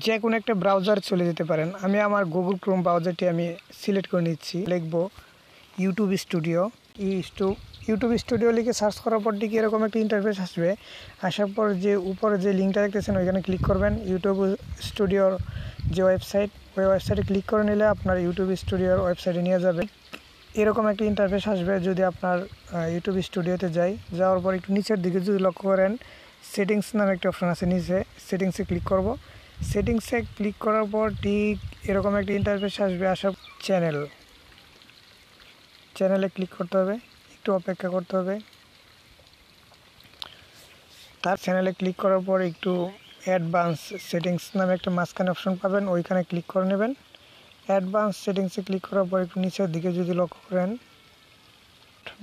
যে কোনো একটা ব্রাউজার চলে যেতে পারেন। আমি আমার গুগল ক্রোম ব্রাউজারটি আমি সিলেক্ট করে নিচ্ছি। লিখব ইউটিউব স্টুডিও। ইউটিউব স্টুডিও লিখে সার্চ করার পর ঠিক এরকম একটা ইন্টারফেস আসবে। আসার পর যে উপরে যে লিঙ্কটা দেখতেছেন ওইখানে ক্লিক করবেন। ইউটিউব স্টুডিওর যে ওয়েবসাইট, ওই ওয়েবসাইটে ক্লিক করে নিলে আপনার ইউটিউব স্টুডিওর ওয়েবসাইটে নিয়ে যাবে। এরকম একটা ইন্টারফেস আসবে। যদি আপনার ইউটিউব স্টুডিওতে যাওয়ার পর একটু নিচের দিকে যদি লক্ষ্য করেন, সেটিংস নামে একটা অপশন আছে, নিচে সেটিংসে ক্লিক করব। সেটিংসে ক্লিক করার পর ঠিক এরকম একটা ইন্টারফেস আসবে। আসার চ্যানেলে ক্লিক করতে হবে, একটু অপেক্ষা করতে হবে। তার চ্যানেলে ক্লিক করার পর একটু অ্যাডভান্স সেটিংস নামে একটা মাঝখানে অপশন পাবেন, ওইখানে ক্লিক করে নেবেন। অ্যাডভান্স সেটিংসে ক্লিক করার পর একটু নিচের দিকে যদি লক্ষ্য করেন,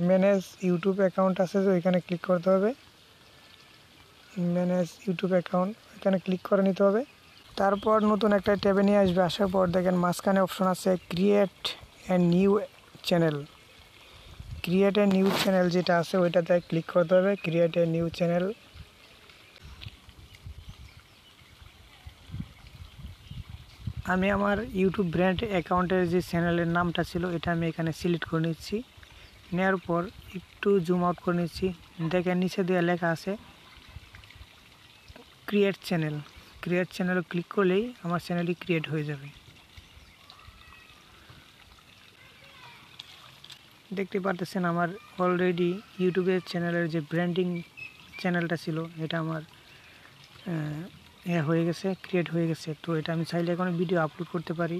ম্যানেজ ইউটিউব অ্যাকাউন্ট আছে, যে ওইখানে ক্লিক করতে হবে। ম্যানেজ ইউটিউব অ্যাকাউন্ট, এখানে ক্লিক করে নিতে হবে। তারপর নতুন একটা ট্যাবে নিয়ে আসবে। আসার পর দেখেন মাঝখানে অপশন আছে create a new channel. Create a new channel যেটা আছে ওইটাতে ক্লিক করতে হবে। ক্রিয়েট এ নিউ চ্যানেল, আমি আমার ইউটিউব ব্র্যান্ড অ্যাকাউন্টের যে চ্যানেলের নামটা ছিল এটা আমি এখানে সিলেক্ট করে নিচ্ছি। নেওয়ার পর একটু জুম আউট করে নিচ্ছি। দেখেন নিচে দিয়ে লেখা আছে ক্রিয়েট চ্যানেল। ক্রিয়েট চ্যানেলে ক্লিক করলেই আমার চ্যানেলটি ক্রিয়েট হয়ে যাবে। দেখতে পারতেছেন আমার অলরেডি ইউটিউবের চ্যানেলের যে ব্র্যান্ডিং চ্যানেলটা ছিল এটা আমার হয়ে গেছে, ক্রিয়েট হয়ে গেছে। তো এটা আমি চাইলে এখন ভিডিও আপলোড করতে পারি।